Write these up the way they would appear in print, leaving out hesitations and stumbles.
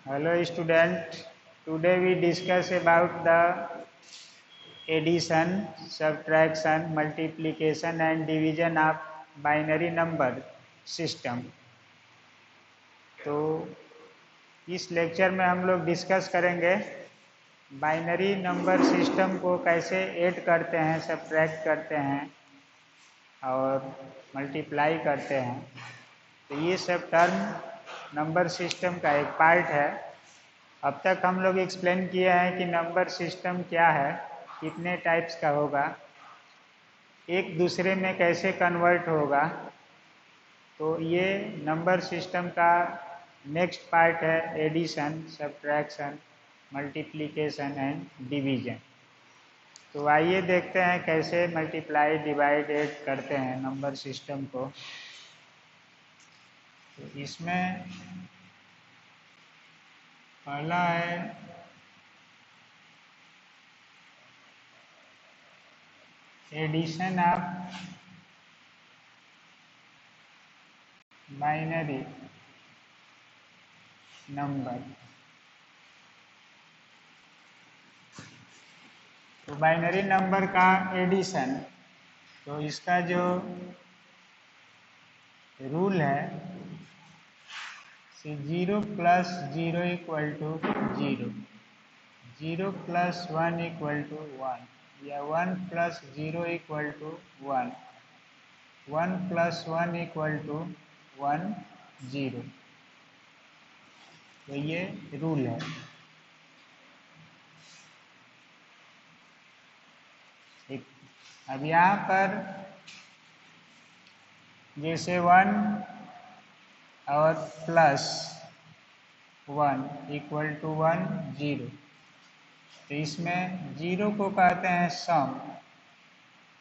Hello student, today we discuss about the addition, subtraction, multiplication and division of binary number system। तो इस lecture में हम लोग discuss करेंगे बाइनरी नंबर सिस्टम को कैसे ऐड करते हैं, सब्ट्रैक्ट करते हैं और मल्टीप्लाई करते हैं। तो ये सब टर्म नंबर सिस्टम का एक पार्ट है। अब तक हम लोग एक्सप्लेन किए हैं कि नंबर सिस्टम क्या है, कितने टाइप्स का होगा, एक दूसरे में कैसे कन्वर्ट होगा। तो ये नंबर सिस्टम का नेक्स्ट पार्ट है addition, subtraction, multiplication and division. तो आइए देखते हैं कैसे मल्टीप्लाई, डिवाइड, ऐड करते हैं नंबर सिस्टम को। तो इसमें पहला है एडिशन ऑफ बाइनरी नंबर। तो बाइनरी नंबर का एडिशन, तो इसका जो रूल है 0 plus 0 equal to 0, 0 plus 1 equal to 1 या 1 plus 0 equal to 1, 1 plus 1 equal to 1, 0। तो ये रूल है। अब यहाँ पर जैसे 1 और प्लस 1 इक्वल टू 1, 0, तो इसमें 0 को कहते हैं सम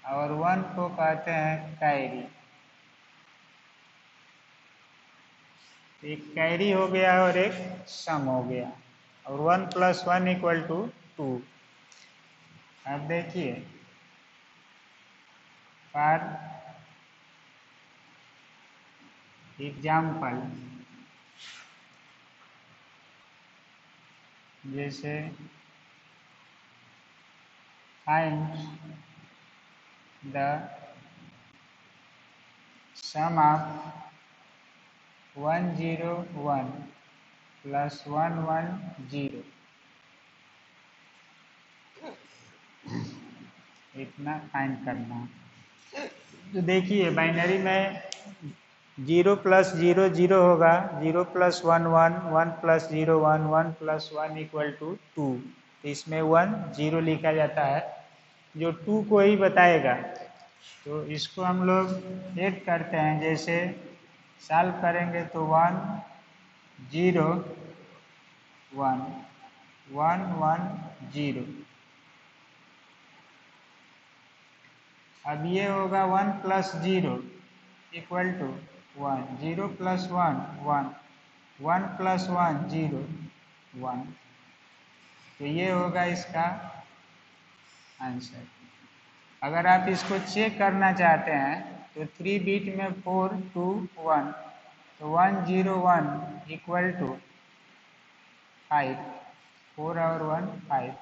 और 1 को कहते हैं कैरी। एक कैरी हो गया और एक सम हो गया, और 1 प्लस 1 इक्वल टू 2। अब देखिए फॉर एग्जाम्पल, जैसे find the sum of 101 plus 110, इतना फाइंड करना। तो देखिए बाइनरी में 0 प्लस 0 0 होगा, 0 plus 1 1, 1 plus 0 1, 1 plus 1 equal to 2। तो इसमें 1 0 लिखा जाता है जो 2 को ही बताएगा। तो इसको हम लोग ऐड करते हैं, जैसे सॉल्व करेंगे तो 1 0 1 1 1 0। अब ये होगा 1 plus 0 equal to 1, 0 plus 1 1, 1 plus 1 0 1। तो ये होगा इसका आंसर। अगर आप इसको चेक करना चाहते हैं तो 3 बिट में 4 2 1, तो 1 0 1 इक्वल टू 5, 4 और 1 5,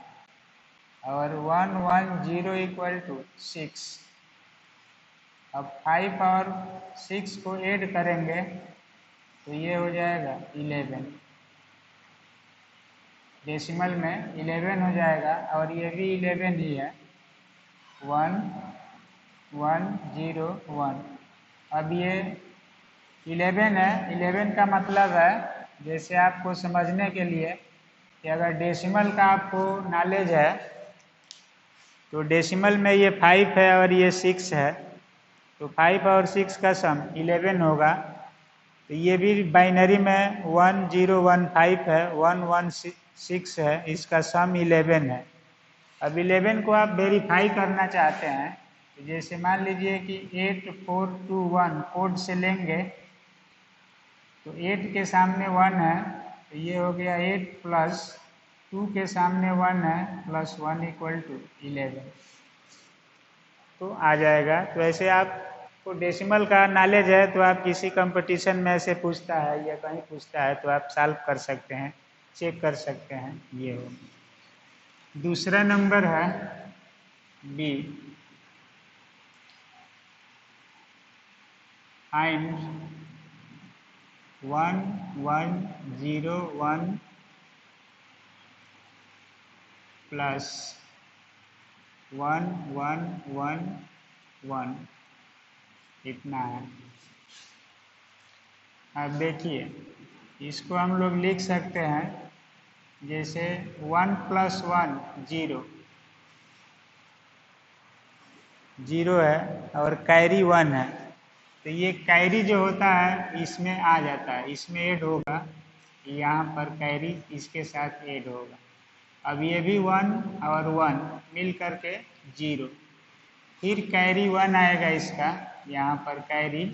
और 1 1 0 इक्वल टू 6। अब 5 और 6 को ऐड करेंगे तो ये हो जाएगा 11, डेसिमल में 11 हो जाएगा, और ये भी 11 ही है, 1 1 0 1। अब ये 11 है, 11 का मतलब है, जैसे आपको समझने के लिए कि अगर डेसिमल का आपको नॉलेज है तो डेसिमल में ये 5 है और ये 6 है, तो 5 और 6 का सम 11 होगा। तो ये भी बाइनरी में 1 0 1 5 है, 1 1 6 है, इसका सम 11 है। अब 11 को आप वेरीफाई करना चाहते हैं, तो जैसे मान लीजिए कि 8 4 2 1 कोड से लेंगे, तो 8 के सामने 1 है, तो ये हो गया 8 प्लस 2 के सामने 1 है प्लस 1 इक्वल टू 11, तो आ जाएगा। तो ऐसे आपको डेसिमल का नॉलेज है तो आप किसी कंपटीशन में ऐसे पूछता है या कहीं पूछता है तो आप सॉल्व कर सकते हैं। चेक कर सकते हैं, ये हो। दूसरा नंबर है बी, फाइंड 1101 प्लस 1111, इतना है। अब देखिए, इसको हम लोग लिख सकते हैं जैसे 1 + 1 0, 0 है और कैरी 1 है, तो ये कैरी जो होता है इसमें आ जाता है, इसमें ऐड होगा, यहाँ पर कैरी इसके साथ ऐड होगा। अब ये भी 1 और 1 मिल करके 0, फिर कैरी 1 आएगा इसका, यहाँ पर कैरी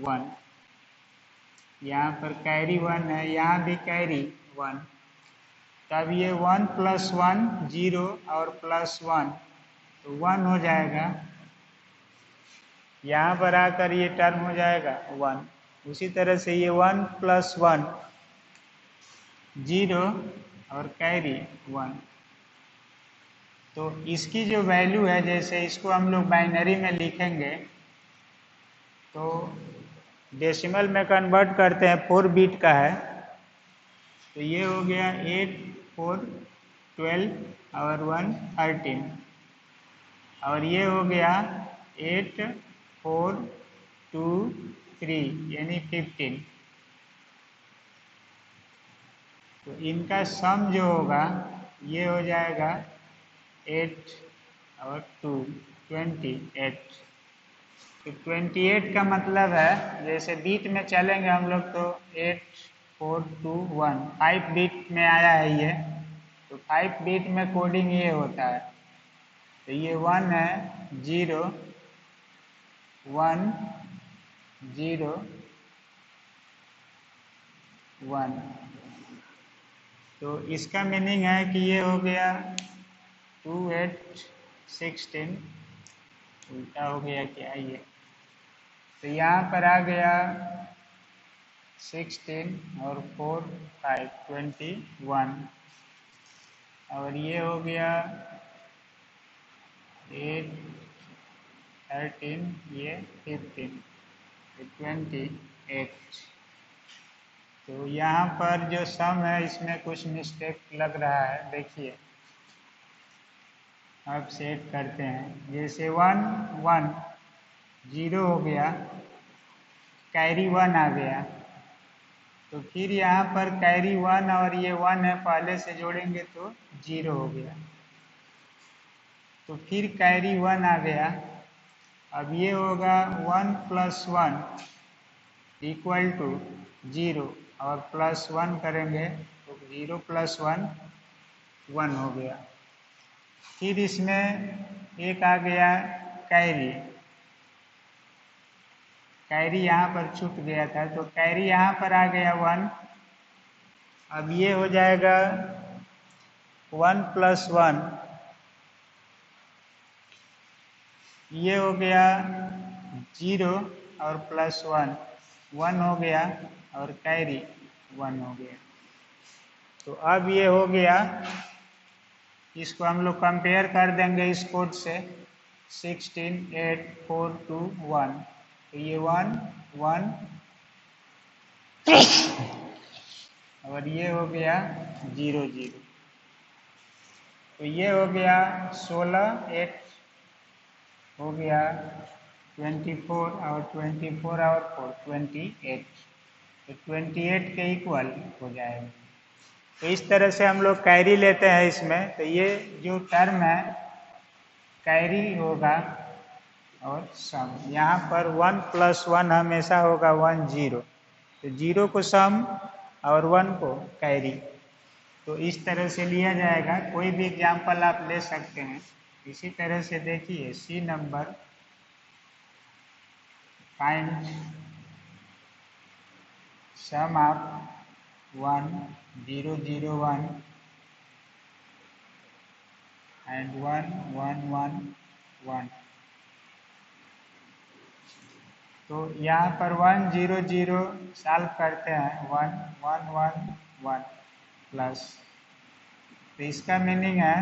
1, यहाँ पर कैरी 1 है, यहाँ भी कैरी 1, तब ये 1 + 1 0 और +1 तो 1 हो जाएगा, यहाँ पर आकर ये टर्म हो जाएगा 1। उसी तरह से ये 1 + 1 0 और कैरी 1, तो इसकी जो वैल्यू है, जैसे इसको हम लोग बाइनरी में लिखेंगे तो डेसिमल में कन्वर्ट करते हैं, 4 बिट का है, तो ये हो गया 8 4 12 और 1 13, और ये हो गया 8 4 2 3 यानी 15। तो इनका सम जो होगा ये हो जाएगा 8 और 2 28। तो 28 का मतलब है, जैसे बीट में चलेंगे हम लोग तो 8 4 2 1, 5 बीट में आया है ये, तो 5 बीट में कोडिंग ये होता है। तो ये 1 है 0 1 0 1, तो इसका मीनिंग है कि ये हो गया 2 8 16, उल्टा हो गया क्या ये, तो यहाँ पर आ गया 16 और 4 5 21, और ये हो गया 8 13 ये 15 28। तो यहाँ पर जो सम है इसमें कुछ मिस्टेक लग रहा है, देखिए अब सेट करते हैं, जैसे 1 1 0 हो गया, कैरी 1 आ गया, तो फिर यहाँ पर कैरी 1 और ये 1 है, पहले से जोड़ेंगे तो 0 हो गया, तो फिर कैरी 1 आ गया। अब ये होगा 1 + 1 = 0, और +1 करेंगे तो 0 + 1 1 हो गया। फिर इसमें एक आ गया कैरी, कैरी यहाँ पर छूट गया था, तो कैरी यहाँ पर आ गया 1। अब ये हो जाएगा 1 + 1, ये हो गया 0 और +1 1 हो गया, और कैरी 1 हो गया। तो अब ये हो गया, इसको हम लोग कंपेयर कर देंगे इस कोड से, 16 8 4 2 1, तो ये 1 1 और ये हो गया 0 0, तो ये हो गया 16 8 हो गया 24 और 24 और 4 28, तो 28 के इक्वल हो जाएगा। तो इस तरह से हम लोग कैरी लेते हैं इसमें, तो ये जो टर्म है कैरी होगा, और सम यहाँ पर 1 + 1 हमेशा होगा 1 0, तो 0 को सम और 1 को कैरी, तो इस तरह से लिया जाएगा। कोई भी एग्जाम्पल आप ले सकते हैं। इसी तरह से देखिए C number, find sum of 1 0 0 1 and 1 1 1 1, तो यहाँ पर 1 0 0 सॉल्व करते हैं, 1 1 1 1, प्लस, तो इसका मीनिंग है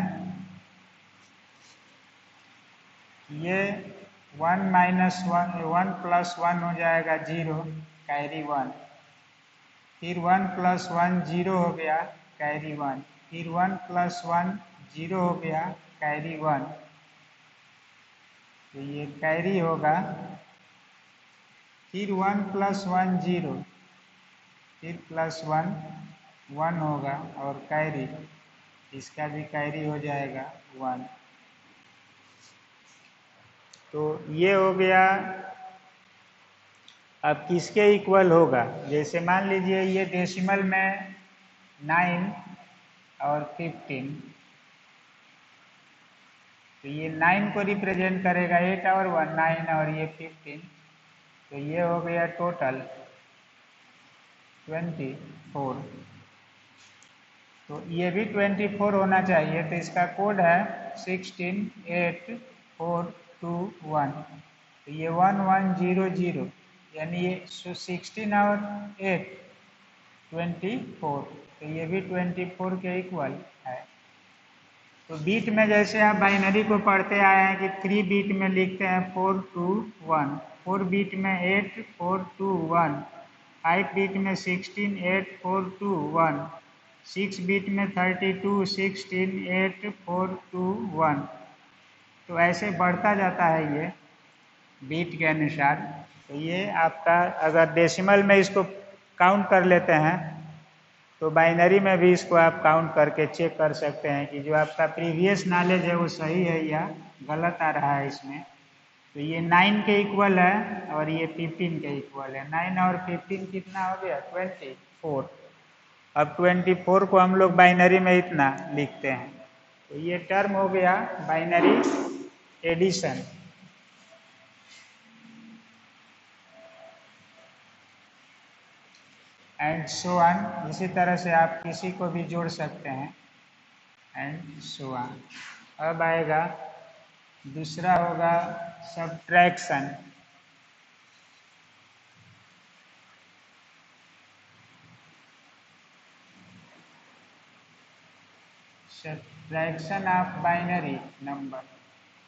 ये 1 माइनस 1, 1 प्लस 1 हो जाएगा 0, कैरी 1, फिर 1 प्लस 1 0 हो गया, कैरी 1, फिर 1 प्लस 1 0 हो गया, कैरी 1, तो ये कैरी होगा, फिर 1 प्लस 1 0, फिर प्लस 1 1 होगा और कैरी, इसका भी कैरी हो जाएगा 1। तो ये हो गया। अब किसके इक्वल होगा, जैसे मान लीजिए ये डेसिमल में 9 और 15, तो ये 9 को रिप्रेजेंट करेगा 8 और 1, 9 और ये 15, तो ये हो गया टोटल 24। तो ये भी 24 होना चाहिए, तो इसका कोड है 168421, तो ये 1100, यानी ये 16 और 8 24, तो ये भी 24 के इक्वल है। तो बीट में जैसे आप बाइनरी को पढ़ते आए हैं कि 3 बीट में लिखते हैं 421, 4 बीट में 8421, 5 बीट में 168421, 6 बीट में 32 168421, तो ऐसे बढ़ता जाता है ये बीट के अनुसार। तो ये आपका अगर डेसिमल में इसको काउंट कर लेते हैं तो बाइनरी में भी इसको आप काउंट करके चेक कर सकते हैं कि जो आपका प्रीवियस नॉलेज है वो सही है या गलत आ रहा है इसमें। तो ये 9 के इक्वल है और ये 15 के इक्वल है। 9 और 15 कितना हो गया 24। अब 24 को हम लोग बाइनरी में इतना लिखते हैं, तो ये टर्म हो गया binary addition. And so on, इसी तरह से आप किसी को भी जोड़ सकते हैं, एंड सो ऑन। अब आएगा दूसरा होगा subtraction. Subtraction of binary number,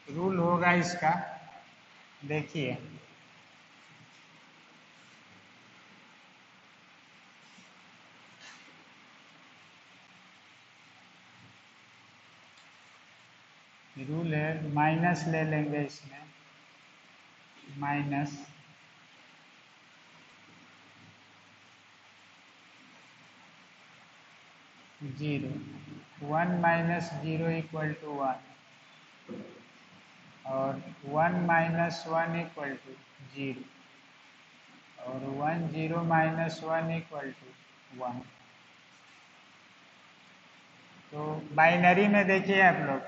rule होगा इसका, देखिए रूल है, माइनस ले लेंगे इसमें, माइनस 0, 1 माइनस 0 इक्वल टू 1, और 1 माइनस 1 इक्वल टू 0, और 1 0 माइनस 1 इक्वल टू 1। तो बाइनरी में देखिए आप लोग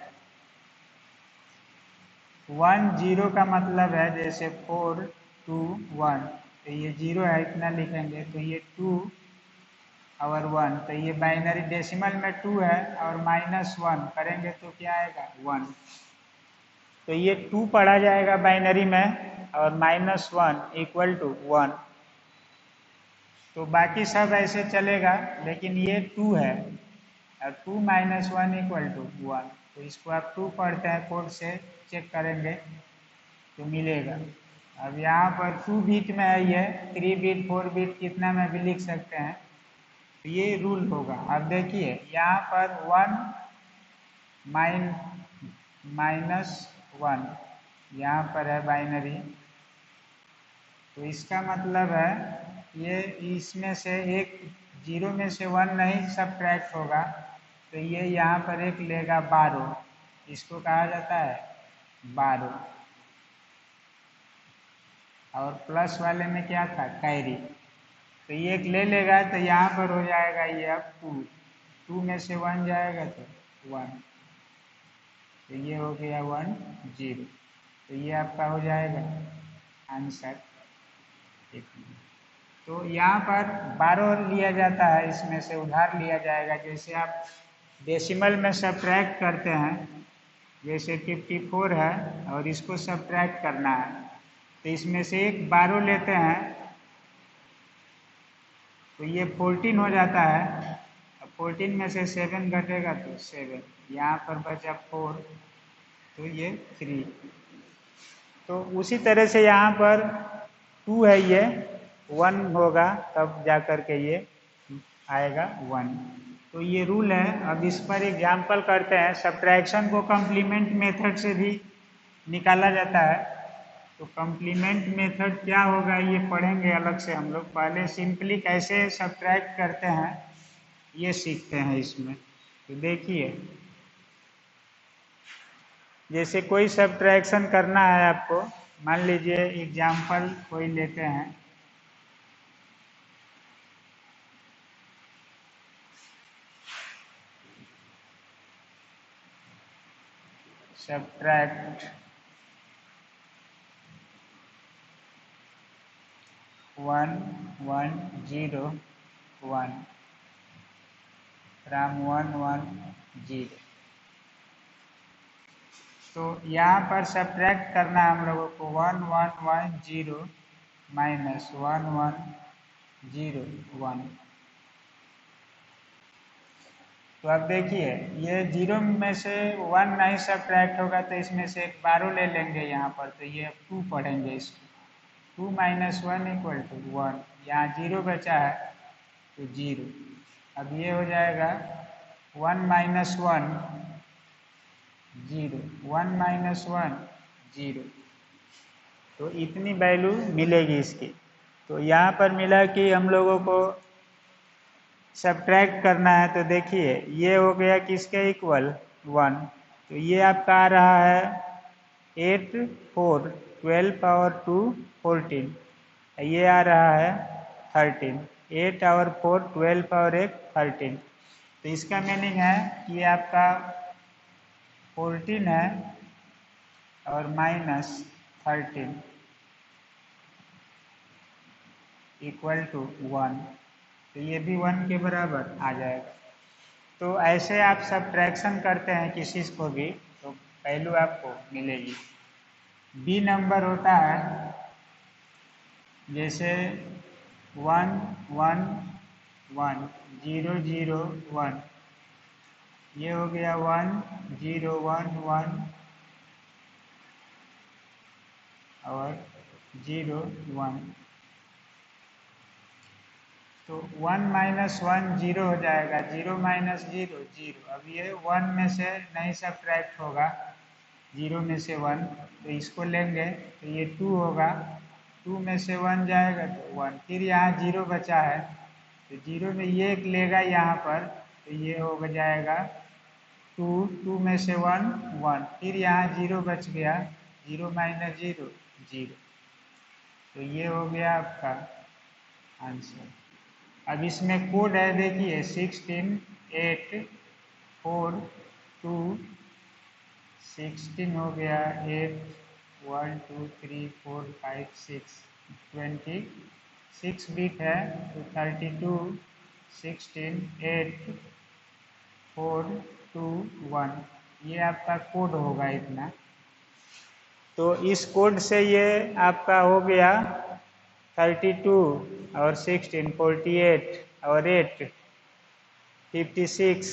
1 0 का मतलब है जैसे 4 2 1, तो ये 0 है इतना लिखेंगे, तो ये 2 और 1, तो ये बाइनरी डेसिमल में 2 है और माइनस 1 करेंगे तो क्या आएगा 1, तो ये 2 पढ़ा जाएगा बाइनरी में और माइनस 1 इक्वल टू 1। तो बाकी सब ऐसे चलेगा, लेकिन ये 2 है और 2 माइनस 1 इक्वल टू 1, तो इसको आप 2 पढ़ते हैं, कोड से चेक करेंगे तो मिलेगा। अब यहाँ पर 2 बीट में है, ये 3 बीट 4 बीट कितना में भी लिख सकते हैं, तो ये रूल होगा। अब देखिए यहाँ पर 1 माइनस 1 यहाँ पर है बाइनरी, तो इसका मतलब है ये इसमें से एक 0 में से 1 नहीं सब्ट्रैक्ट होगा, तो ये यहाँ पर एक लेगा 12, इसको कहा जाता है 12, और प्लस वाले में क्या था कैरी, तो ये एक ले लेगा, तो यहाँ पर हो जाएगा ये अब 2, 2 में से 1 जाएगा तो 1, तो ये हो गया 1 0, तो ये आपका हो जाएगा आंसर। तो यहाँ पर 12 लिया जाता है, इसमें से उधार लिया जाएगा। जैसे आप डेसिमल में सब्ट्रैक्ट करते हैं, जैसे 54 है और इसको सब्ट्रैक्ट करना है, तो इसमें से एक 12 लेते हैं तो ये 14 हो जाता है। अब 14 में से 7 घटेगा तो 7, यहाँ पर बचा 4, तो ये 3। तो उसी तरह से यहाँ पर 2 है, ये 1 होगा तब जा कर के ये आएगा 1। तो ये रूल है। अब इस पर एग्जाम्पल करते हैं। सब्ट्रैक्शन को कम्प्लीमेंट मेथड से भी निकाला जाता है। तो कम्प्लीमेंट मेथड क्या होगा ये पढ़ेंगे अलग से हम लोग। पहले सिंपली कैसे सब्ट्रैक्ट करते हैं ये सीखते हैं इसमें। तो देखिए, जैसे कोई सब्ट्रैक्शन करना है आपको, मान लीजिए एग्जाम्पल कोई लेते हैं, सब्ट्रैक्ट 1 1 0 1 फ्रॉम 1 1 0। तो यहाँ पर सब्ट्रैक्ट करना है हम लोगों को 1 1 1 0 माइनस 1 1 0 1। तो अब देखिए, ये 0 में से 1 नहीं सब्ट्रैक्ट होगा तो इसमें से एक 12 ले लेंगे यहाँ पर, तो ये 2 पढ़ेंगे इसको। 2 माइनस 1 इक्वल टू 1, यहाँ 0 बचा है तो 0। अब ये हो जाएगा 1 माइनस 1 0, 1 माइनस 1 0। तो इतनी वैल्यू मिलेगी इसकी। तो यहाँ पर मिला कि हम लोगों को सब्ट्रैक्ट करना है। तो देखिए, ये हो गया किसके इक्वल 1, तो ये आपका आ रहा है 8 4 12 पावर 2 14। ये आ रहा है 13, 8 और 4 12 पावर 1 13। तो इसका मीनिंग है कि ये आपका 14 है और माइनस 13 इक्वल टू 1। तो ये भी 1 के बराबर आ जाएगा। तो ऐसे आप सब्ट्रैक्शन करते हैं किसी को भी तो वैल्यू आपको मिलेगी। बी नंबर होता है जैसे 1 1 1 0 0 1, ये हो गया 1 0 1 1 और 0 1। तो 1 माइनस 1 0 हो जाएगा, 0 माइनस 0 0। अब ये 1 में से नहीं सब्ट्रैक्ट होगा, 0 में से 1, तो इसको लेंगे तो ये 2 होगा, 2 में से 1 जाएगा तो 1। फिर यहाँ 0 बचा है तो 0 में ये एक लेगा यहाँ पर, तो ये हो जाएगा 2, 2 में से 1 1। फिर यहाँ 0 बच गया, 0 माइनस 0 0। तो ये हो गया आपका आंसर। अब इसमें कोड है, देखिए 16 8 4 2 16 हो गया 8 1 2 3 4 5 6 26 बिट है तो 32 16 8 4 2 1, ये आपका कोड होगा इतना। तो इस कोड से ये आपका हो गया 32 और 16 48 और 8 56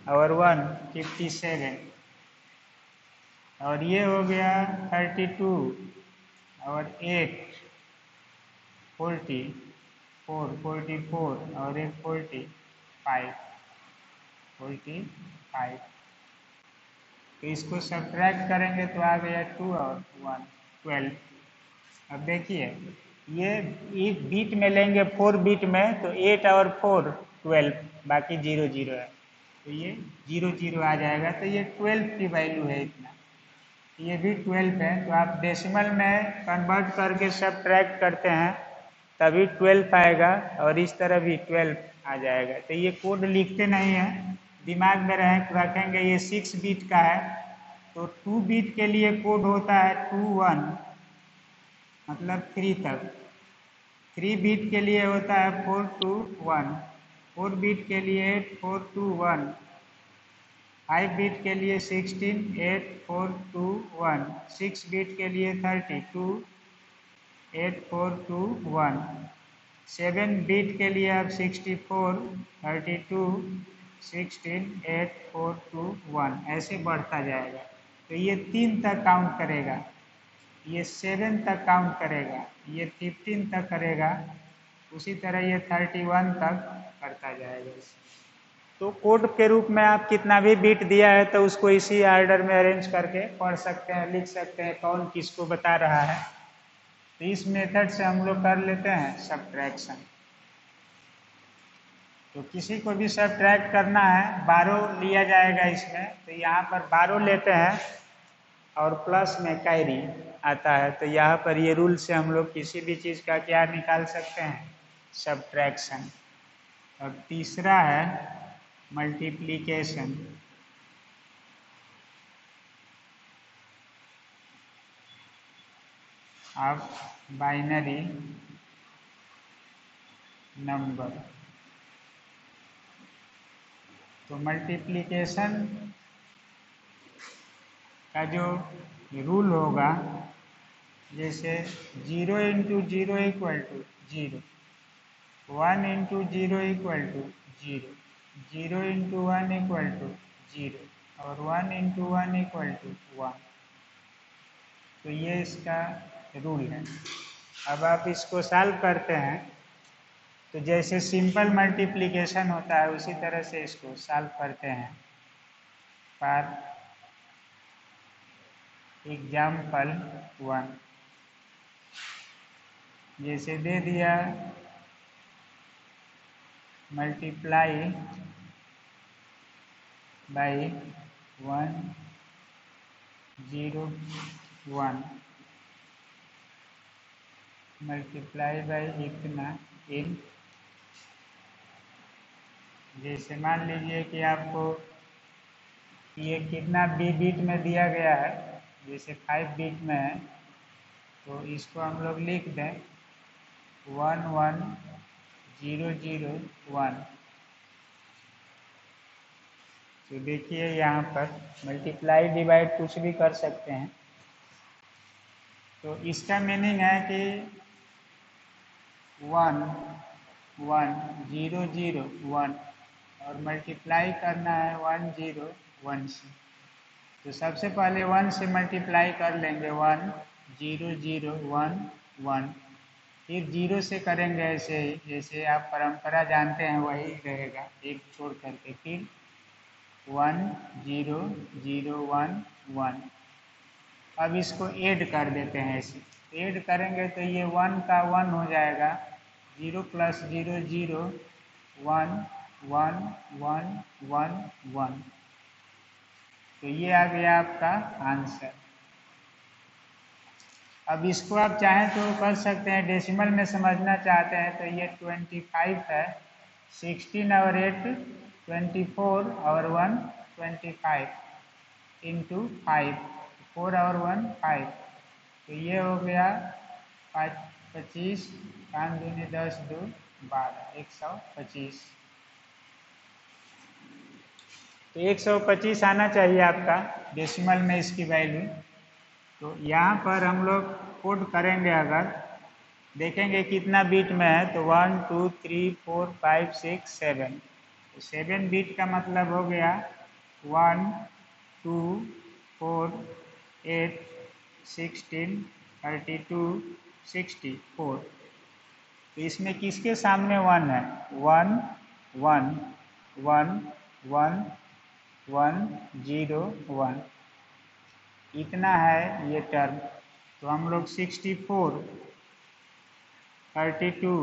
और 1 57, और ये हो गया 32 और 8 40 4 44 और 1 45 45। तो इसको सब्ट्रैक्ट करेंगे तो आ गया 2 और 1 12। अब देखिए, ये एक बीट में लेंगे 4 बीट में तो 8 और 4 12, बाकी 0 0 है तो ये 0 0 आ जाएगा। तो ये 12 की वैल्यू है इतना, ये भी 12 है। तो आप डेसिमल में कन्वर्ट करके सब्ट्रैक्ट करते हैं तभी 12 आएगा, और इस तरह भी 12 आ जाएगा। तो ये कोड लिखते नहीं हैं, दिमाग में रखेंगे। ये 6 बीट का है तो 2 बीट के लिए कोड होता है 2 1, मतलब 3 तक। 3 बीट के लिए होता है 4 2 1, 4 बीट के लिए 8 4 2 1, 5 बीट के लिए 16 8 4 2 1, 6 बीट के लिए 32 8 4 2 1, 7 बीट के लिए अब 64 32 16, 8, 4, 2, 1 ऐसे बढ़ता जाएगा। तो ये 3 तक काउंट करेगा, ये 7 तक काउंट करेगा, ये 15 तक करेगा, उसी तरह ये 31 तक करता जाएगा। तो कोड के रूप में आप कितना भी बीट दिया है तो उसको इसी ऑर्डर में अरेंज करके पढ़ सकते हैं, लिख सकते हैं कौन किसको बता रहा है। तो इस मेथड से हम लोग कर लेते हैं सब्ट्रैक्शन। तो किसी को भी सब्ट्रैक्ट करना है, 12 लिया जाएगा इसमें, तो यहाँ पर 12 लेते हैं और प्लस में कैरी आता है। तो यहाँ पर ये रूल से हम लोग किसी भी चीज़ का क्या निकाल सकते हैं, सब्ट्रैक्शन। अब तीसरा है मल्टीप्लिकेशन। अब बाइनरी नंबर, तो मल्टीप्लिकेशन का जो रूल होगा, जैसे 0 into 0 equal to 0, 1 into 0 equal to 0, 0 into 1 equal to 0 और 1 इंटू 1 इक्वल टू 1। तो ये इसका रूल है। अब आप इसको सॉल्व करते हैं तो जैसे सिंपल मल्टीप्लिकेशन होता है उसी तरह से इसको सॉल्व करते हैं। फॉर एग्जाम्पल 1, जैसे दे दिया मल्टीप्लाई बाई 1, 0, 1, मल्टीप्लाई बाई इतना इन, जैसे मान लीजिए कि आपको ये कितना बीट में दिया गया है, जैसे 5 बीट में है, तो इसको हम लोग लिख दें 1, 1, 0, 0, 1। तो देखिए यहाँ पर मल्टीप्लाई डिवाइड कुछ भी कर सकते हैं। तो इसका मीनिंग है कि 1, 1, 0, 0, 1 और मल्टीप्लाई करना है 1, 0, 1 से। तो सबसे पहले 1 से मल्टीप्लाई कर लेंगे, 1, 0, 0, 1, 1। फिर 0 से करेंगे ऐसे ही, जैसे आप परंपरा जानते हैं वही रहेगा, एक छोड़ करके। फिर 1, 0, 0, 1, 1। अब इसको ऐड कर देते हैं ऐसे, ऐड करेंगे तो ये 1 का 1 हो जाएगा, 0 प्लस 0, 0, 1, 1, 1, 1, 1। तो ये आ गया आपका आंसर। अब इसको आप चाहें तो कर सकते हैं, डेसिमल में समझना चाहते हैं तो ये 25 है, 16 और 8 24 और 1 25 इंटू 5, 4 और 1 5। तो ये हो गया 25, 5 दूनी 10, 2 12, 125। तो 125 आना चाहिए आपका डेसिमल में इसकी वैल्यू। तो यहाँ पर हम लोग कोड करेंगे, अगर देखेंगे कितना बीट में है, तो 1, 2, 3, 4, 5, 6, 7। तो 7 बीट का मतलब हो गया 1, 2, 4, 8, 16, 32, 64। तो इसमें किसके सामने 1 है, 1, 1, 1, 1, 1, 0, 1, इतना है ये टर्म। तो हम लोग 64, 32,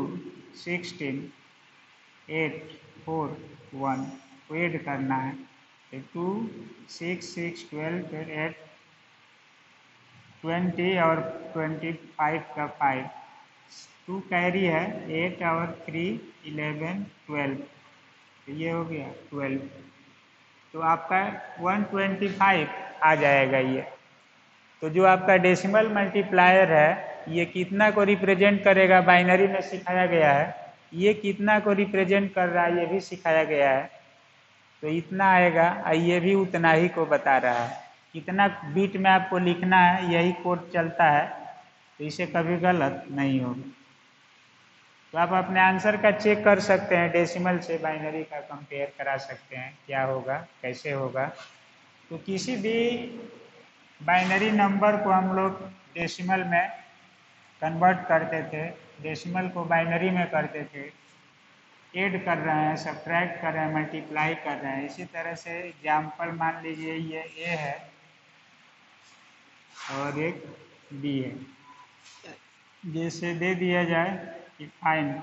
16, 8, 4, 1 को ऐड करना है। तो 2, 6, 6, 12, फिर 8, 20 और 25 का 5, 2 कैरी है, 8 और 3, 11, 12। तो ये हो गया 12। तो आपका 125 आ जाएगा ये। तो जो आपका डेसिमल मल्टीप्लायर है ये कितना को रिप्रेजेंट करेगा, बाइनरी में सिखाया गया है, ये कितना को रिप्रेजेंट कर रहा है ये भी सिखाया गया है। तो इतना आएगा और ये भी उतना ही को बता रहा है, कितना बीट में आपको लिखना है यही कोड चलता है, तो इसे कभी गलत नहीं होगा। तो आप अपने आंसर का चेक कर सकते हैं, डेसिमल से बाइनरी का कंपेयर करा सकते हैं क्या होगा कैसे होगा। तो किसी भी बाइनरी नंबर को हम लोग डेसिमल में कन्वर्ट करते थे, डेसिमल को बाइनरी में करते थे, ऐड कर रहे हैं, सब्ट्रैक्ट कर रहे हैं, मल्टीप्लाई कर रहे हैं। इसी तरह से एग्जाम्पल मान लीजिए ये ए है और एक बी है, जैसे दे दिया जाए कि फाइंड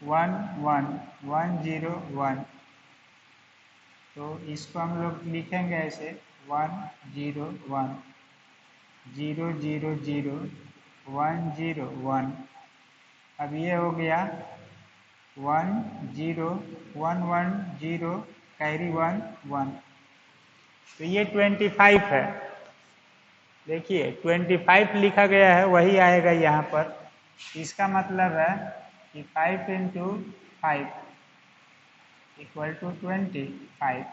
1 1 1 0 1, तो इसको हम लोग लिखेंगे ऐसे 1 0 1 0 0 0 1 0 1। अब ये हो गया 1 0 1 1 0 कैरी 1 1, तो ये 25 है। देखिए 25 लिखा गया है, वही आएगा यहाँ पर। इसका मतलब है कि 5 इंटू 5 इक्वल टू 25,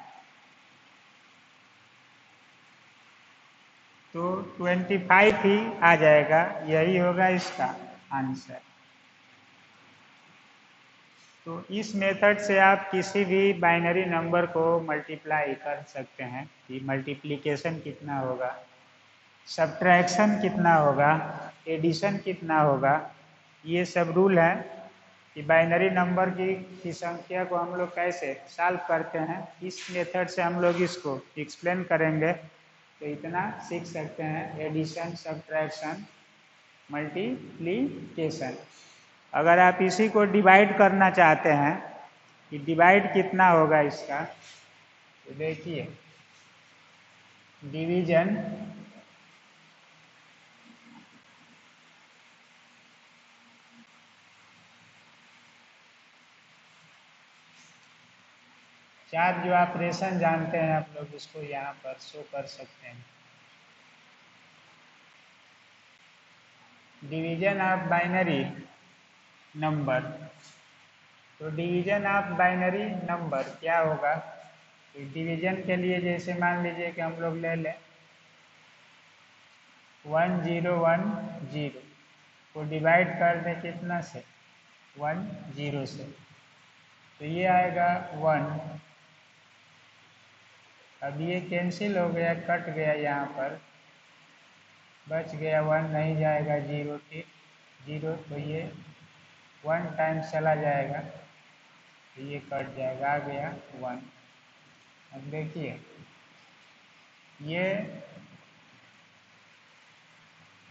तो 25 ही आ जाएगा, यही होगा इसका आंसर। तो इस मेथड से आप किसी भी बाइनरी नंबर को मल्टीप्लाई कर सकते हैं कि मल्टीप्लिकेशन कितना होगा, सब्ट्रैक्शन कितना होगा, एडिशन कितना होगा। ये सब रूल है कि बाइनरी नंबर की संख्या को हम लोग कैसे सॉल्व करते हैं। इस मेथड से हम लोग इसको एक्सप्लेन करेंगे, तो इतना सीख सकते हैं, एडिशन, सब्ट्रैक्शन, मल्टीप्लिकेशन। अगर आप इसी को डिवाइड करना चाहते हैं कि डिवाइड कितना होगा इसका, तो देखिए डिवीजन चार जो ऑपरेशन जानते हैं आप लोग, इसको यहाँ पर शो कर सकते हैं। डिवीजन ऑफ बाइनरी नंबर, तो डिवीजन ऑफ बाइनरी नंबर क्या होगा। तो डिवीजन के लिए जैसे मान लीजिए कि हम लोग ले लें 1 0 1 0 को डिवाइड कर दें कितना से, 1 0 से, तो ये आएगा 1। अब ये कैंसिल हो गया, कट गया, यहाँ पर बच गया 1, नहीं जाएगा 0 ठीक 0, तो ये 1 टाइम्स चला जाएगा, तो ये कट जाएगा, आ गया 1। अब देखिए ये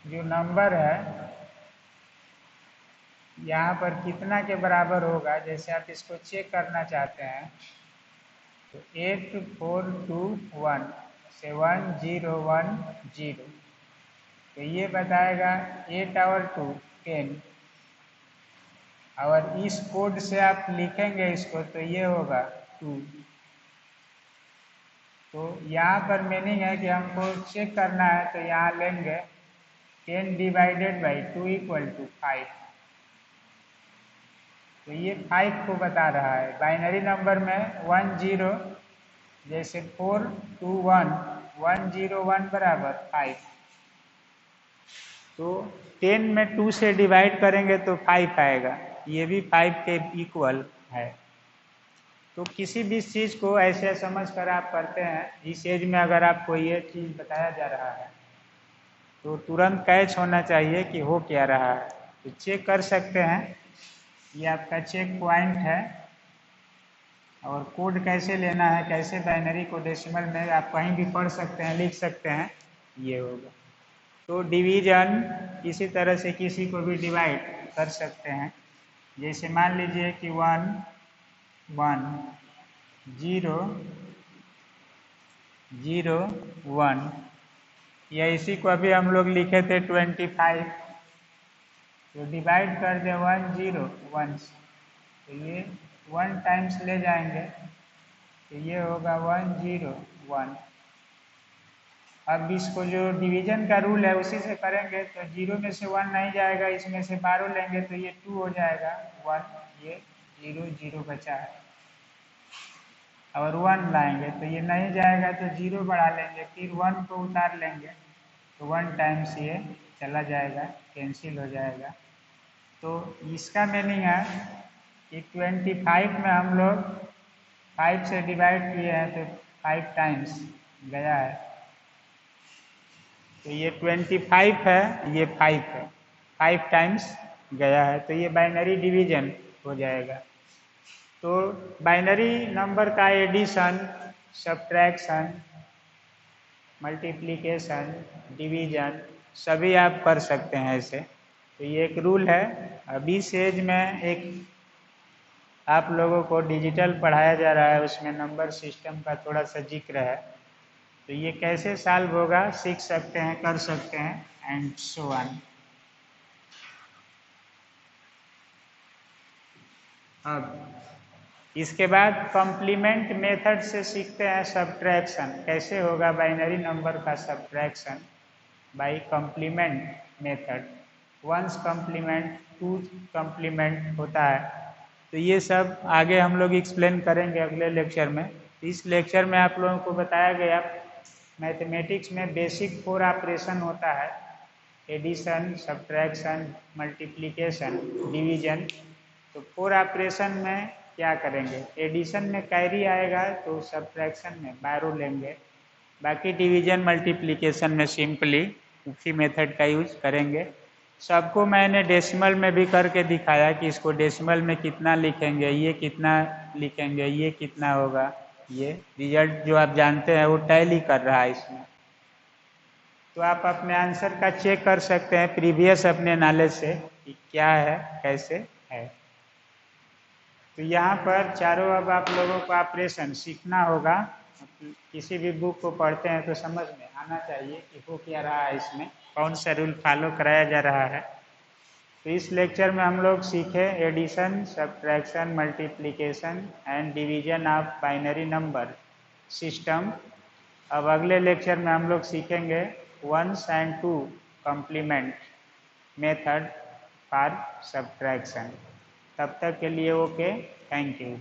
जो नंबर है यहाँ पर कितना के बराबर होगा, जैसे आप इसको चेक करना चाहते हैं, तो 8 4 2 1 से 1 0 1 0, तो ये बताएगा 8 और 2 10, और इस कोड से आप लिखेंगे इसको तो ये होगा 2। तो यहाँ पर मीनिंग है कि हमको चेक करना है, तो यहाँ लेंगे 10 डिवाइडेड बाई 2 इक्वल टू 5, तो ये 5 को बता रहा है। बाइनरी नंबर में 1 0, जैसे 4 2 1 1 0 1 बराबर 5, तो 10 में 2 से डिवाइड करेंगे तो 5 आएगा, ये भी 5 के इक्वल है। तो किसी भी चीज़ को ऐसे समझ कर आप करते हैं, इस एज में अगर आपको ये चीज़ बताया जा रहा है तो तुरंत कैच होना चाहिए कि हो क्या रहा है, तो चेक कर सकते हैं। ये आपका चेक पॉइंट है, और कोड कैसे लेना है, कैसे बाइनरी को डेसिमल में आप कहीं भी पढ़ सकते हैं, लिख सकते हैं, ये होगा। तो डिवीजन इसी तरह से किसी को भी डिवाइड कर सकते हैं, जैसे मान लीजिए कि 1 1 0 0 1, या इसी को अभी हम लोग लिखे थे 25, तो डिवाइड कर दे 1 0 1 से, तो ये 1 टाइम्स ले जाएंगे, तो ये होगा 1 0 1। अब इसको जो डिवीजन का रूल है उसी से करेंगे, तो 0 में से 1 नहीं जाएगा, इसमें से 12 लेंगे तो ये 2 हो जाएगा 1, ये 0 0 बचा है, और 1 लाएंगे तो ये नहीं जाएगा, तो 0 बढ़ा लेंगे, फिर 1 को उतार लेंगे, तो 1 टाइम्स ये चला जाएगा, कैंसिल हो जाएगा। तो इसका मीनिंग है कि 25 में हम लोग 5 से डिवाइड किए हैं तो 5 टाइम्स गया है। तो ये 25 है, ये 5 है, 5 टाइम्स गया है, तो ये बाइनरी डिवीजन हो जाएगा। तो बाइनरी नंबर का एडिशन, सब्ट्रैक्शन, मल्टीप्लिकेशन, डिवीजन सभी आप कर सकते हैं ऐसे। तो ये एक रूल है। अभी सेज में एक आप लोगों को डिजिटल पढ़ाया जा रहा है, उसमें नंबर सिस्टम का थोड़ा सा जिक्र है। तो ये कैसे सॉल्व होगा सीख सकते हैं, कर सकते हैं, एंड सो ऑन। अब इसके बाद कॉम्प्लीमेंट मेथड से सीखते हैं सब्ट्रैक्शन। कैसे होगा बाइनरी नंबर का subtraction by complement method. One's complement, two's complement होता है। तो ये सब आगे हम लोग एक्सप्लेन करेंगे अगले लेक्चर में। इस लेक्चर में आप लोगों को बताया गया मैथमेटिक्स में बेसिक 4 ऑपरेशन होता है, एडिशन, सब्ट्रैक्शन, मल्टीप्लिकेशन, डिवीजन। तो 4 ऑपरेशन में क्या करेंगे, एडिशन में कैरी आएगा तो सब्ट्रैक्शन में बारो लेंगे, बाकी डिवीजन मल्टीप्लिकेशन में सिंपली उसी मेथड का यूज करेंगे। सबको मैंने डेसिमल में भी करके दिखाया कि इसको डेसिमल में कितना लिखेंगे, ये कितना लिखेंगे, ये कितना होगा। ये रिजल्ट जो आप जानते हैं वो टैली कर रहा है इसमें। तो आप अपने आंसर का चेक कर सकते हैं प्रीवियस अपने नॉलेज से कि क्या है, कैसे है। तो यहाँ पर चारों अब आप लोगों को ऑपरेशन सीखना होगा। किसी भी बुक को पढ़ते हैं तो समझ में आना चाहिए कि हो क्या रहा है, इसमें कौन सा रूल फॉलो कराया जा रहा है। तो इस लेक्चर में हम लोग सीखे addition, subtraction, multiplication and division of binary number system. अब अगले लेक्चर में हम लोग सीखेंगे 1 and 2 complement method for subtraction. तब तक के लिए ओके, थैंक यू।